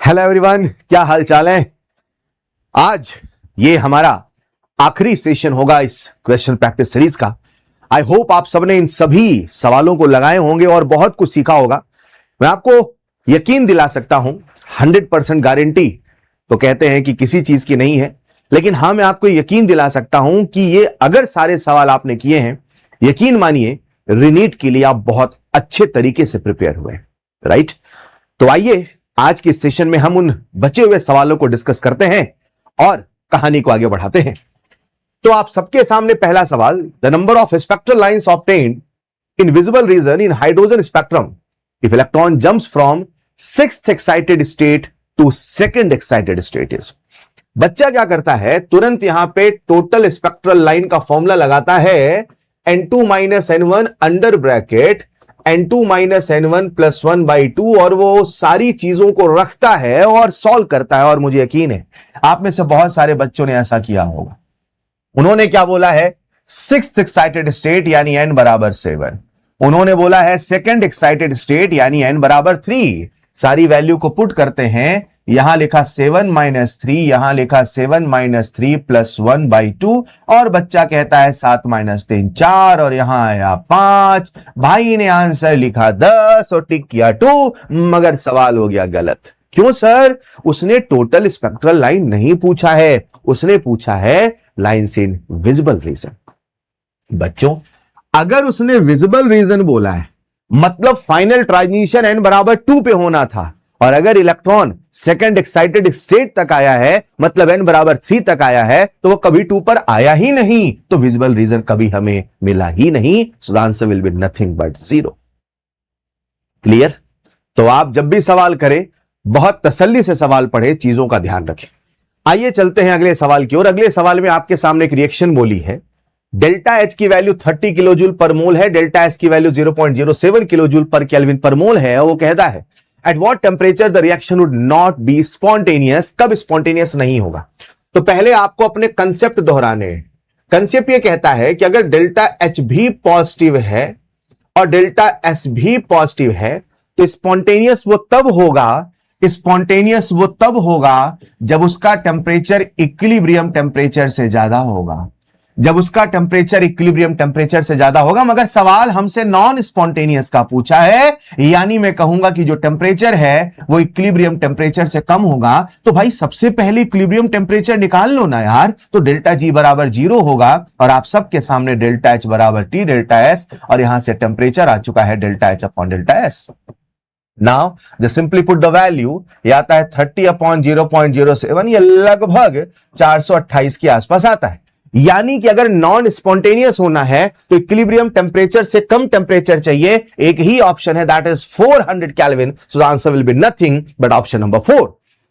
Hello everyone, क्या हाल चाल है। आज ये हमारा आखिरी सेशन होगा इस क्वेश्चन प्रैक्टिस सीरीज का। आई होप आप सबने इन सभी सवालों को लगाए होंगे और बहुत कुछ सीखा होगा। मैं आपको यकीन दिला सकता हूं, 100% गारंटी तो कहते हैं कि किसी चीज की नहीं है, लेकिन हाँ मैं आपको यकीन दिला सकता हूं कि ये अगर सारे सवाल आपने किए हैं, यकीन मानिए रीनीट के लिए आप बहुत अच्छे तरीके से प्रिपेयर हुए हैं। राइट, तो आइए आज के सेशन में हम उन बचे हुए सवालों को डिस्कस करते हैं और कहानी को आगे बढ़ाते हैं। तो आप सबके सामने पहला सवाल, the number of spectral lines obtained in visible region in hydrogen spectrum if electron jumps from 6th excited state to 2nd excited state is. बच्चा क्या करता है, तुरंत यहां पे टोटल स्पेक्ट्रल लाइन का फॉर्मूला लगाता है n2 - n1 under bracket n2 - n1 + 1/2 और वो सारी चीजों को रखता है और सॉल्व करता है। और मुझे यकीन है आप में से बहुत सारे बच्चों ने ऐसा किया होगा। उन्होंने क्या बोला है, 6th एक्साइटेड स्टेट यानी n = 7। उन्होंने बोला है 2nd एक्साइटेड स्टेट यानी n = 3। सारी वैल्यू को पुट करते हैं, यहां लिखा 7 - 3, यहां लिखा 7 - 3 + 1/2 और बच्चा कहता है 7 - 3 4 और यहां आया 5। भाई ने आंसर लिखा 10 और टिक किया 2, मगर सवाल हो गया गलत। क्यों सर? उसने टोटल स्पेक्ट्रल लाइन नहीं पूछा है, उसने पूछा है लाइंस इन विजिबल रीजन। बच्चों, अगर उसने विजिबल रीजन बोला है मतलब फाइनल ट्रांजिशन n = 2 पे होना था, और अगर इलेक्ट्रॉन 2nd एक्साइटेड स्टेट तक आया है मतलब n = 3 तक आया है, तो वो कभी 2 पर आया ही नहीं, तो विजिबल रीजन कभी हमें मिला ही नहीं। So the answer will be nothing but 0। Clear? तो आप जब भी सवाल करें बहुत तसल्ली से सवाल पढ़े, चीजों का ध्यान रखें। आइए चलते हैं अगले सवाल की ओर। अगले सवाल में आपके सामने एक रिएक्शन बोली है, डेल्टा एच की वैल्यू 30 किलो जूल पर मोल है, डेल्टा एस की वैल्यू 0.07 किलो जूल पर केल्विन पर मोल है। और वो कहता है at what temperature the reaction would not be spontaneous. कब स्पॉन्टेनियस नहीं होगा? तो पहले आपको अपने कंसेप्ट दोहराने हैं। कंसेप्ट ये कहता है कि अगर डेल्टा एच भी पॉजिटिव है और डेल्टा एस भी पॉजिटिव है तो स्पॉन्टेनियस वो तब होगा जब उसका टेम्परेचर इक्विलिब्रियम टेम्परेचर से ज्यादा होगा, मगर सवाल हमसे नॉन स्पॉन्टेनियस का पूछा है, यानी मैं कहूंगा कि जो टेम्परेचर है वो इक्विलिब्रियम टेम्परेचर से कम होगा। तो भाई सबसे पहले इक्विलिब्रियम टेम्परेचर निकाल लो ना यार। तो डेल्टा जी = 0 होगा और आप सबके सामने delta H = T delta S, और यहां से टेम्परेचर आ चुका है delta H upon delta S. Now just simply put the value, ये आता है 30/0.07, ये लगभग 428 के आसपास आता है। यानी कि अगर नॉन स्पॉन्टेनियस होना है तो इक्विलिब्रियम टेम्परेचर से कम टेम्परेचर चाहिए। एक ही ऑप्शन है, that is 400 kelvin. So the answer will be nothing but option number 4।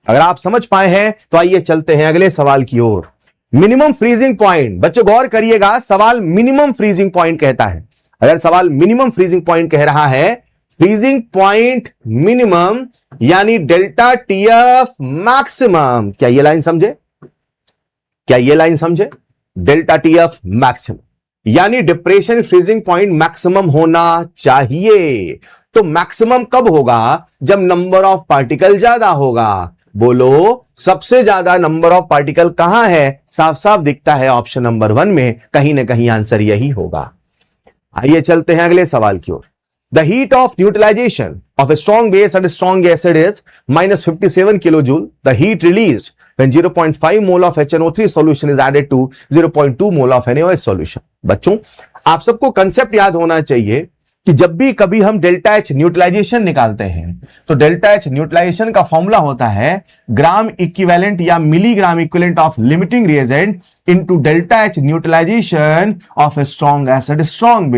अगर आप समझ पाए हैं तो आइए चलते हैं अगले सवाल की ओर। मिनिमम फ्रीजिंग पॉइंट, बच्चों गौर करिएगा, सवाल मिनिमम फ्रीजिंग पॉइंट कहता है। अगर सवाल मिनिमम फ्रीजिंग पॉइंट कह रहा है, फ्रीजिंग पॉइंट मिनिमम यानी डेल्टा टीएफ मैक्सिमम। क्या ये लाइन समझे? डेल्टा टीएफ मैक्सिमम यानी डिप्रेशन फ्रीजिंग पॉइंट मैक्सिमम होना चाहिए। तो मैक्सिमम कब होगा? जब नंबर ऑफ पार्टिकल ज्यादा होगा। बोलो सबसे ज्यादा नंबर ऑफ पार्टिकल कहां है? साफ साफ दिखता है ऑप्शन नंबर 1 में, कहीं ना कहीं आंसर यही होगा। आइए चलते हैं अगले सवाल की ओर। The heat of neutralization of a strong base and a strong acid is -57 kilojoule. The heat released when 0.5 mole of HNO3 solution is added to 0.2 mole of NaOH solution. बच्चों आप सबको कंसेप्ट याद होना चाहिए कि जब भी कभी हम डेल्टा एच न्यूट्रलाइजेशन निकालते हैं तो डेल्टा एच न्यूट्रलाइजेशन का फॉर्मूला होता है ग्राम इक्विवेलेंट या milligram equivalent of limiting reagent into delta H neutralization of a strong acid strong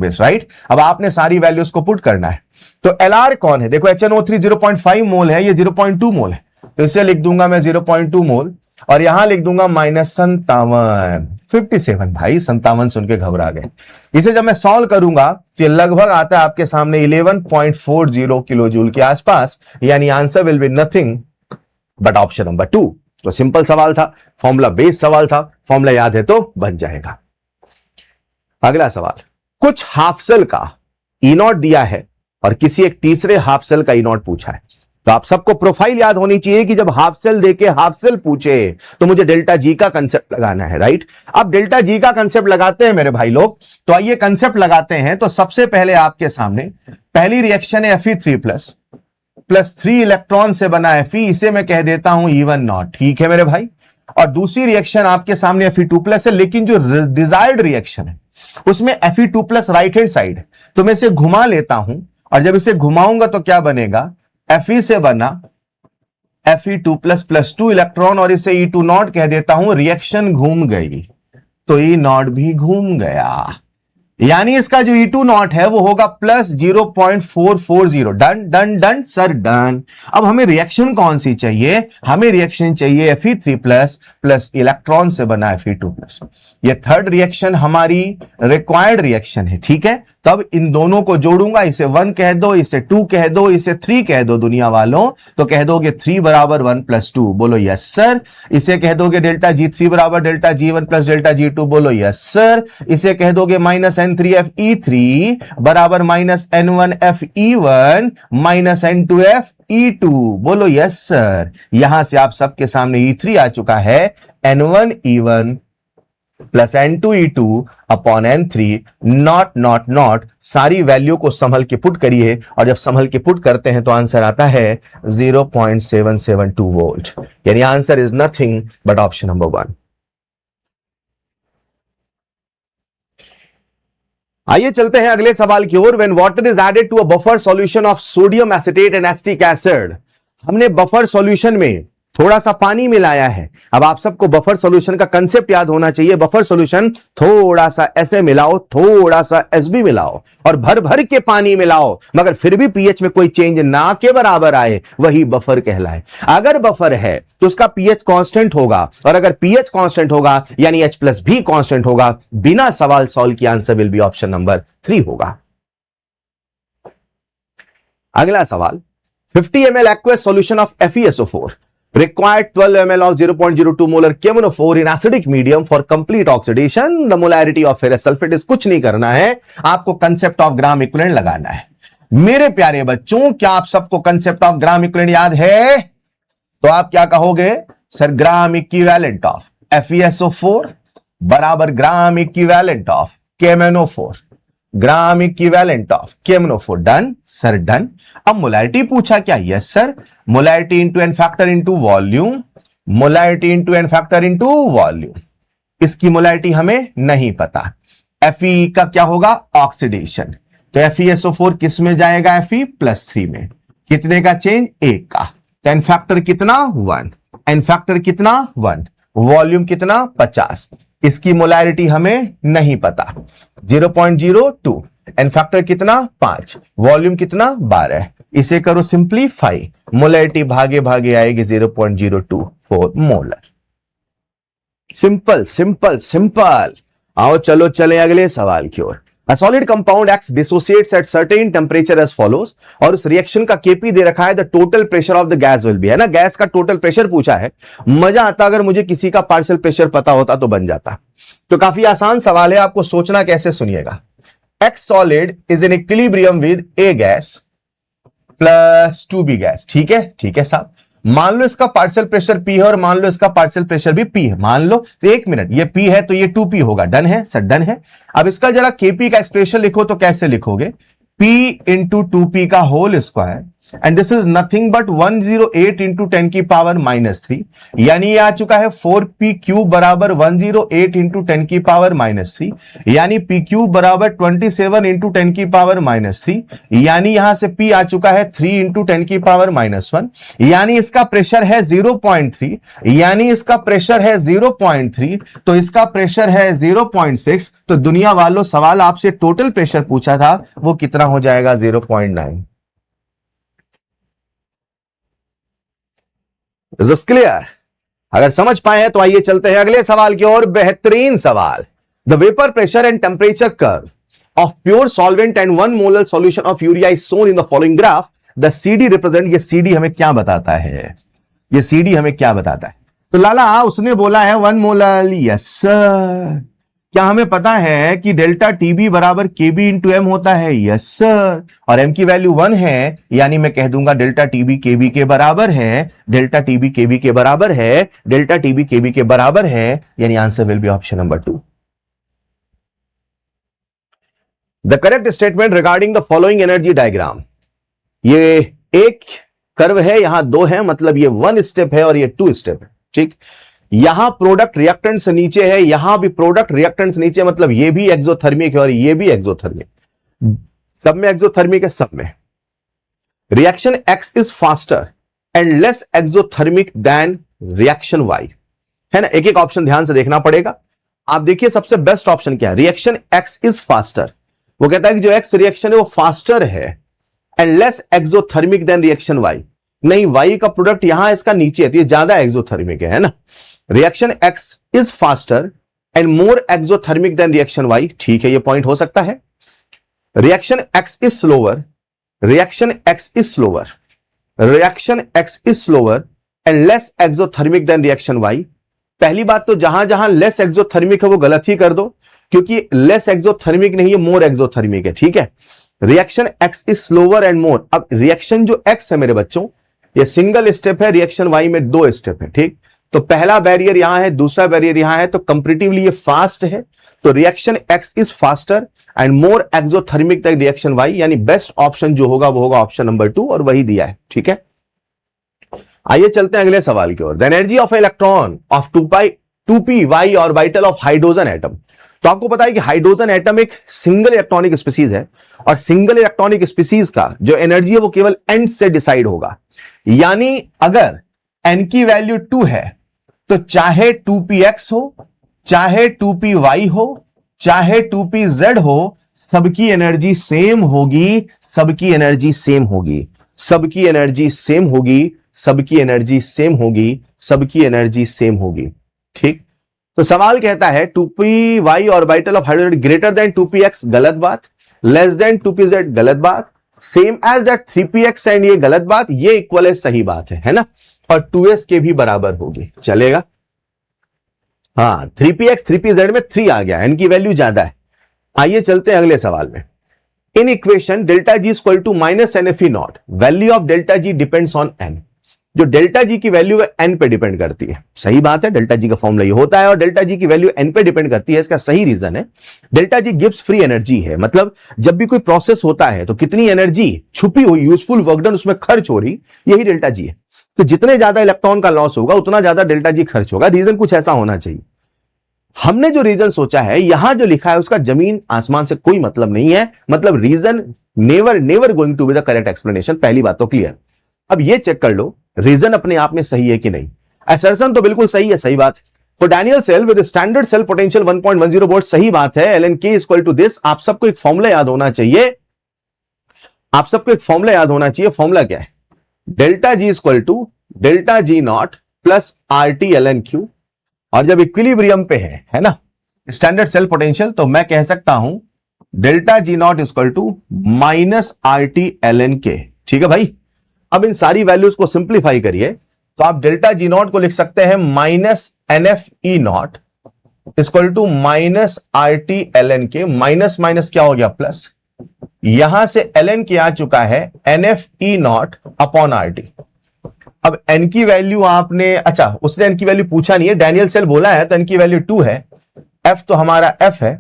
base, right. अब आपने सारी वैल्यूज को पुट करना है। तो LR कौन है? देखो HNO3 0.5 मोल है, ये 0.2 मोल है, तो इसे लिख दूंगा मैं 0.2 मोल और यहां लिख दूंगा -57। 57 भाई 57 सुन के घबरा गए। इसे जब मैं सॉल्व करूंगा तो ये लगभग आता है आपके सामने 11.40 किलो जूल के आसपास, यानी answer will be nothing but option number 2। तो सिंपल सवाल था, फॉर्मूला बेस्ड सवाल था, फॉर्मूला याद है तो बन जाएगा। अगला सवाल, कुछ हाफ सेल का E0 दिया है और किसी एक तीसरे हाफ सेल का E0 पूछा है। तो आप सबको प्रोफाइल याद होनी चाहिए कि जब हाफ सेल देके हाफ सेल पूछे तो मुझे डेल्टा जी का कंसेप्ट लगाना है, राइट। अब डेल्टा जी का कंसेप्ट लगाते हैं मेरे भाई लोग, तो आइए कंसेप्ट लगाते हैं। तो सबसे पहले आपके सामने पहली रिएक्शन है Fe3+ प्लस 3 इलेक्ट्रॉन से बना Fe, इसे मैं कह देता हूं E1 ठीक है मेरे भाई। और दूसरी रिएक्शन आपके सामने Fe2+ है, लेकिन जो डिजायर्ड रिएक्शन है उसमें Fe2+ राइट हैंड साइड, तो मैं इसे घुमा लेता हूं, और जब इसे घुमाऊंगा तो क्या बनेगा, Fe से बना Fe2+ प्लस 2 इलेक्ट्रॉन, और इसे E2 कह देता हूं। रिएक्शन घूम गई तो E0 भी घूम गया, यानी इसका जो E2 है वो होगा plus 0.440। Done done done sir done. अब हमें रिएक्शन कौन सी चाहिए, हमें रिएक्शन चाहिए Fe3+ प्लस इलेक्ट्रॉन से बना Fe2+। ये थर्ड रिएक्शन हमारी रिक्वायर्ड रिएक्शन है, ठीक है। तब इन दोनों को जोड़ूंगा, इसे 1 कह दो, इसे 2 कह दो, इसे 3 कह दो दुनिया वालों, तो कह दोगे 3 बराबर 1 प्लस 2, बोलो यस सर। इसे कह दोगे डेल्टा G3 बराबर delta G1 plus delta G2, बोलो यस सर। इसे कह दोगे माइनस N3FE3 बराबर माइनस N1FE1 माइनस N2FE2, बोलो यस सर। यहां से आप सबके सामने E3 आ चुका है, N1E1 plus N2E2 upon N3 not. सारी वैल्यू को संभल के पुट करिए, और जब संभल के पुट करते हैं तो आंसर आता है 0.772 वोल्ट, यानी answer is nothing but option number 1। आइए चलते हैं अगले सवाल की ओर। When water is added to a buffer solution of sodium acetate and acetic acid, हमने बफर सॉल्यूशन में थोड़ा सा पानी मिलाया है। अब आप सबको बफर सॉल्यूशन का कंसेप्ट याद होना चाहिए। बफर सॉल्यूशन थोड़ा सा ऐसे मिलाओ, थोड़ा सा एसबी मिलाओ, और भर भर के पानी मिलाओ, मगर फिर भी पीएच में कोई चेंज ना के बराबर आए, वही बफर कहलाए। अगर बफर है तो उसका पीएच कांस्टेंट होगा, और अगर पीएच कांस्टेंट होगा यानी H+ भी कांस्टेंट होगा। बिना सवाल सॉल्व किए answer will be option number 3 होगा। अगला सवाल, 50 ml aqueous solution of FeSO4 required 12 ml of 0.02 molar KMnO4 in acidic medium for complete oxidation. The molarity of ferrous sulfate is कुछ नहीं करना है, आपको कंसेप्ट ऑफ ग्राम इक्विवेलेंट लगाना है। मेरे प्यारे बच्चों, क्या आप सबको कंसेप्ट ऑफ ग्राम इक्विवेलेंट याद है? तो आप क्या कहोगे, sir gram equivalent of FeSO4 बराबर gram equivalent of KMnO4, gram equivalent of KMnO4। Done sir done. अब मोलैरिटी पूछा क्या? Yes sir, molarity into n factor into volume, molarity into n factor into volume. इसकी molarity हमें नहीं पता। Fe का क्या होगा? ऑक्सीडेशन। तो FeSO4 किस में जाएगा? Fe+3 में। कितने का चेंज? 1 का। तो एन फैक्टर कितना? 1। एन फैक्टर कितना? 1। वॉल्यूम कितना? 50। इसकी मोलैरिटी हमें नहीं पता, 0.02। एन फैक्टर कितना? 5। वॉल्यूम कितना? 12। इसे करो सिंप्लीफाई, मोलैरिटी भागे भागे आएगी 0.024 मोलर। Simple simple simple. आओ चलो चले अगले सवाल की ओर। A solid compound acts dissociates at certain temperature as follows, और उस रिएक्शन का केपी दे रखा है, the total pressure of the gas will be, है ना। गैस का टोटल प्रेशर पूछा है। मजा आता अगर मुझे किसी का पार्शियल प्रेशर पता होता तो बन जाता। तो काफी आसान सवाल है, आपको सोचना कैसे, सुनिएगा। X solid is in equilibrium with A gas plus 2B gas, ठीक है साहब। मान लो इसका पार्शियल प्रेशर P है, और मान लो इसका पार्शियल प्रेशर भी P है, मान लो। तो 1 मिनट, ये P है तो ये 2P होगा। डन है सर, डन है। अब इसका जरा Kp का एक्सप्रेशन लिखो, तो कैसे लिखोगे? P इंटू 2P का whole square, and this is nothing but 108 into 10 की पावर -3, यानी ये आ चुका है 4P क्यूब बराबर 108 इंटू 10 की पावर -3, यानी P क्यूब बराबर 27 इंटू 10 की पावर -3, यानी यहां से P आ चुका है 3 इंटू 10 की पावर -1, यानी इसका प्रेशर है 0.3, यानी इसका प्रेशर है 0.3, तो इसका प्रेशर है 0.6। तो दुनिया वालों, सवाल आपसे टोटल प्रेशर पूछा था, वो कितना हो जाएगा? 0.9। Is this clear? अगर समझ पाए हैं तो आइए चलते हैं अगले सवाल की ओर। बेहतरीन सवाल। The vapor pressure and temperature curve of pure solvent and 1 molar solution of urea is shown in the following graph. The CD represent, ये CD हमें क्या बताता है? ये CD हमें क्या बताता है? तो लाला उसने बोला है 1 मोलर, यस सर। क्या हमें पता है कि डेल्टा टीबी बराबर केबी इंटू एम होता है? Yes sir. और एम की वैल्यू 1 है, यानी मैं कह दूंगा डेल्टा टीबी केबी के बराबर है, डेल्टा टीबी केबी के बराबर है, डेल्टा टीबी केबी के बराबर है, यानी answer will be option number 2। The correct statement regarding the following energy diagram. ये एक कर्व है, यहां 2 है, मतलब ये 1 स्टेप है और ये 2 स्टेप है। ठीक, यहां प्रोडक्ट रिएक्टेंट से नीचे है, यहां भी प्रोडक्ट रिएक्टेंट से नीचे, मतलब ये भी एक्सोथर्मिक है और ये भी एक्सोथर्मिक। सब में एक्सोथर्मिक है, सब में। Reaction X is faster and less exothermic than reaction Y, है ना। एक एक ऑप्शन ध्यान से देखना पड़ेगा। आप देखिए सबसे बेस्ट ऑप्शन क्या है, रिएक्शन एक्स इज फास्टर। वो कहता है कि जो एक्स रिएक्शन है वो फास्टर है and less exothermic than reaction Y. नहीं, वाई का प्रोडक्ट यहां इसका नीचे है तो ये ज्यादा एक्सोथर्मिक है ना। Reaction X is faster and more exothermic than reaction Y, ठीक है, ये पॉइंट हो सकता है। Reaction X is slower, reaction X is slower, reaction X is slower and less exothermic than reaction Y. पहली बात तो जहां जहां लेस एक्सोथर्मिक है वो गलत ही कर दो, क्योंकि लेस एक्सोथर्मिक नहीं है, मोर एक्सोथर्मिक है। ठीक है, reaction X is slower and more. अब रिएक्शन जो एक्स है मेरे बच्चों, ये सिंगल स्टेप है, रिएक्शन वाई में 2 स्टेप है। ठीक, तो पहला बैरियर यहां है, दूसरा बैरियर यहां है, तो कंपैरेटिवली ये फास्ट है। तो reaction X is faster and more exothermic than reaction Y, यानी बेस्ट ऑप्शन जो होगा वो होगा ऑप्शन नंबर 2, और वही दिया है। ठीक है, आइए चलते हैं अगले सवाल की ओर। The energy of electron of 2p y orbital of hydrogen atom. तो आपको पता है कि हाइड्रोजन एटम एक सिंगल इलेक्ट्रॉनिक स्पीसीज है, और सिंगल इलेक्ट्रॉनिक स्पीसीज का जो एनर्जी है वो केवल एंड से डिसाइड होगा। यानी अगर n की वैल्यू 2 है तो चाहे 2px हो, चाहे 2py हो, चाहे 2pz हो, सबकी एनर्जी सेम होगी, सबकी एनर्जी सेम होगी, सबकी एनर्जी सेम होगी, सबकी एनर्जी सेम होगी, सबकी एनर्जी सेम होगी। ठीक, तो सवाल कहता है 2py orbital of hydrogen greater than 2px, गलत बात। लेस देन 2pz, गलत बात। Same as that 3px and, ये गलत बात। ये इक्वल है, सही बात है ना। और 2s के भी बराबर होगी, चलेगा। हाँ, 3px 3pz में 3 आ गया, n की वैल्यू ज्यादा है। आइए चलते हैं अगले सवाल में। In equation delta G equal to minus NFE not, value of delta G depends on n। जो डेल्टा जी की वैल्यू है n पे डिपेंड करती है, सही बात है, डेल्टा जी का फॉर्मूला ये होता है, और डेल्टा जी की वैल्यू n पे डिपेंड करती है। इसका सही रीजन है, डेल्टा जी गिव्स फ्री एनर्जी है, मतलब जब भी कोई प्रोसेस होता है तो कितनी एनर्जी छुपी हुई यूजफुल वर्क डन उसमें खर्च हो रही, यही डेल्टा जी है। तो जितने ज्यादा इलेक्ट्रॉन का लॉस होगा उतना ज्यादा डेल्टा जी खर्च होगा। रीजन कुछ ऐसा होना चाहिए। हमने जो रीजन सोचा है, यहां जो लिखा है उसका जमीन आसमान से कोई मतलब नहीं है, मतलब reason never going to be the correct explanation. पहली बात तो क्लियर। अब ये चेक कर लो रीजन अपने आप में सही है कि नहीं। असर्शन तो बिल्कुल सही है, सही बात। For Daniell cell with standard cell potential 1.10 volt, सही बात है। ln k equal to this. आप सबको एक फॉर्मूला याद होना चाहिए, आप सबको एक फॉर्मूला याद होना चाहिए। फॉर्मूला क्या है? Delta G equal to delta G not plus RT ln Q। और जब इक्विलिब्रियम पे है ना स्टैंडर्ड सेल पोटेंशियल, तो मैं कह सकता हूं delta G not equal to minus RT ln K। ठीक है भाई, अब इन सारी वैल्यूज को सिंप्लीफाई करिए तो आप डेल्टा जी नॉट को लिख सकते हैं minus NFE not equal to minus RT ln K। Minus minus क्या हो गया? प्लस। यहां से ln K आ चुका है NFE नॉट अपॉन RT। अब n की वैल्यू आपने, अच्छा उसने n की वैल्यू पूछा नहीं है, डैनियल सेल बोला है तो n की वैल्यू 2 है, f तो हमारा f है,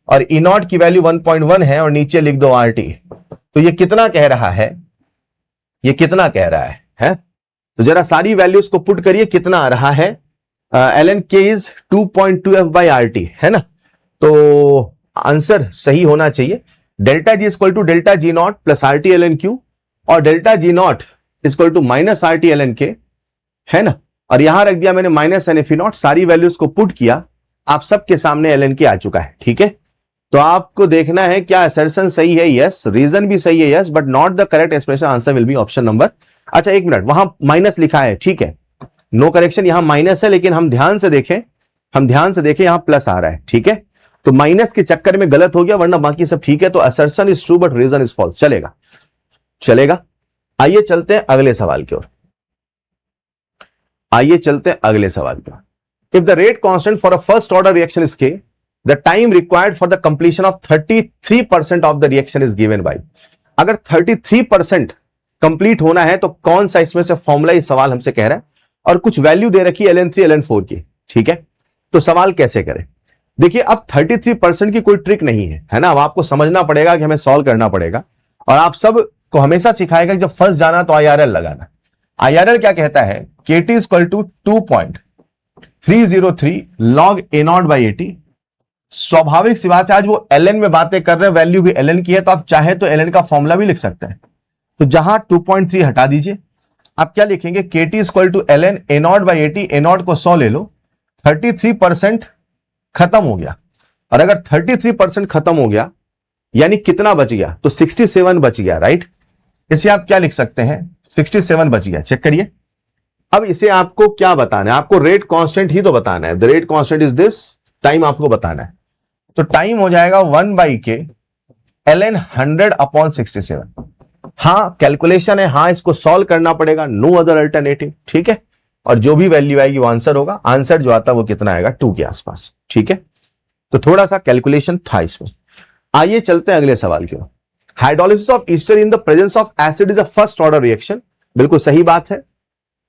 और E नॉट की वैल्यू 1.1 है, और नीचे लिख दो RT। तो ये कितना कह रहा है? ये कितना कह रहा है? तो जरा सारी वैल्यूज को पुट करिए, कितना आ रहा है? ln K is 2.2f by RT, है ना। तो आंसर सही होना चाहिए। Delta G equal to delta G not plus RT ln Q, और delta G not equal to minus RT ln K, है ना। और यहां रख दिया मैंने माइनस NFE नॉट, सारी वैल्यूज को पुट किया, आप सबके सामने ln K आ चुका है। ठीक है, तो आपको देखना है क्या असर्शन सही है? यस। रीजन भी सही है? Yes, but not the correct expression. Answer will be option number, अच्छा एक मिनट, वहां माइनस लिखा है, ठीक है, नो करेक्शन, यहां माइनस है, लेकिन हम ध्यान से देखें, यहां प्लस आ रहा है। ठीक है, तो माइनस के चक्कर में गलत हो गया, वरना बाकी सब ठीक है। तो assertion is true but reason is false. चलेगा, चलेगा। आइए चलते हैं अगले सवाल की ओर, आइए चलते हैं अगले सवाल की ओर। If the rate constant for a first order reaction is K, the time required for the completion of 33% of the reaction is given by. अगर 33% कंप्लीट होना है तो कौन सा इसमें से फॉर्मूला, इस सवाल हमसे कह रहा है, और कुछ वैल्यू दे रखी है ln3 ln4 की। ठीक है, तो सवाल कैसे करें? देखिए, अब 33% की कोई ट्रिक नहीं है ना, अब आपको समझना पड़ेगा कि हमें सॉल्व करना पड़ेगा। और आप सब को हमेशा सिखाएगा कि जब फंस जाना तो IRL लगाना। IRL क्या कहता है? KT equal to 2.303 log A0/80। स्वाभाविक सी बात है, आज वो ln में बातें कर रहे हैं, वैल्यू भी ln की है, तो आप चाहे तो ln का फॉर्मूला भी लिख सकते हैं। तो जहां 2.3 हटा दीजिए, आप क्या लिखेंगे? KT equal to ln A0/80। A0 को 100 ले लो, 33% खत्म हो गया। और अगर 33% खत्म हो गया यानी कितना बच गया? तो 67 बच गया, राइट? इसे आप क्या लिख सकते हैं? 67 बच गया। चेक करिए। अब इसे आपको क्या बताना है? आपको रेट कांस्टेंट ही तो बताना है। The rate constant is this, time आपको बताना है। तो टाइम हो जाएगा 1/k ln 100/67। हां, कैलकुलेशन है, हां इसको सॉल्व करना पड़ेगा, नो अदर अल्टरनेटिव। ठीक है, और जो भी वैल्यू आएगी वो आंसर होगा। आंसर जो आता है वो कितना आएगा? 2 के आसपास। ठीक है, तो थोड़ा सा कैलकुलेशन था इसमें। आइए चलते हैं अगले सवाल की ओर। Hydrolysis of ester in the presence of acid is a first order reaction. बिल्कुल सही बात है।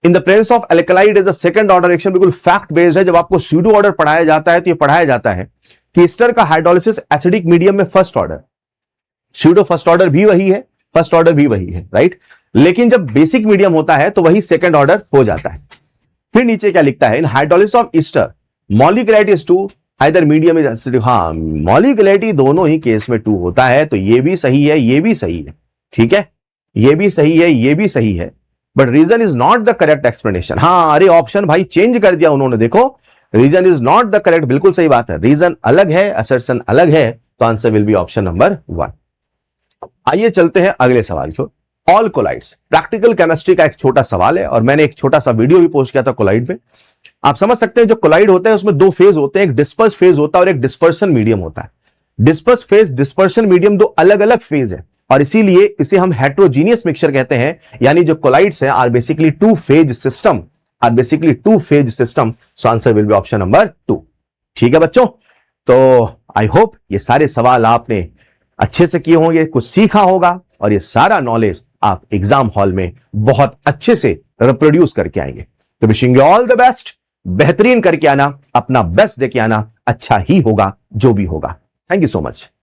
In the presence of alkaloid is the second order reaction. बिल्कुल फैक्ट बेस्ड है। जब आपको स्यूडो ऑर्डर पढ़ाया जाता है तो ये पढ़ाया जाता है कि ईस्टर का हाइड्रोलिसिस एसिडिक मीडियम में first order, pseudo first order भी वही है, फर्स्ट ऑर्डर भी वही है, राइट? लेकिन जब बेसिक मीडियम होता है तो वही सेकंड ऑर्डर हो जाता है। फिर नीचे क्या लिखता है? In hydrolysis of ester molecularity is 2, either medium is acidic. हाँ, मॉलिक्यूलरिटी दोनों ही केस में 2 होता है, तो ये भी सही है, ये भी सही है। ठीक है, ये भी सही है, ये भी सही है, but reason is not the correct explanation. हाँ, अरे ऑप्शन भाई चेंज कर दिया उन्होंने, देखो, reason is not the correct. बिल्कुल सही बात है, रीजन अलग है, असर्शन अलग है, तो answer will be option number 1। आइए चलते हैं अगले सवाल की ओर। ऑल कोलाइड्स, प्रैक्टिकल केमिस्ट्री का एक छोटा सवाल है, और मैंने एक छोटा सा वीडियो भी पोस्ट किया था कोलाइड पे। आप समझ सकते हैं, जो कोलाइड होता है उसमें 2 फेज होते हैं, एक डिस्पर्स फेज होता है और एक डिस्पर्शन मीडियम होता है। डिस्पर्स फेज, डिस्पर्शन मीडियम 2 अलग अलग फेज है, और इसीलिए इसे हम हेट्रोजीनियस मिक्सचर कहते हैं। यानी जो कोलाइड्स हैं are basically 2 phase system, are basically 2 phase system. So answer will be option number 2। ठीक है बच्चों, तो आई होप ये सारे सवाल आपने अच्छे से किए होंगे, कुछ सीखा होगा, और ये सारा नॉलेज आप एग्जाम हॉल में बहुत अच्छे से रिप्रोड्यूस करके आएंगे। तो wishing you all the best. बेहतरीन करके आना, अपना बेस्ट देके आना, अच्छा ही होगा जो भी होगा। Thank you so much.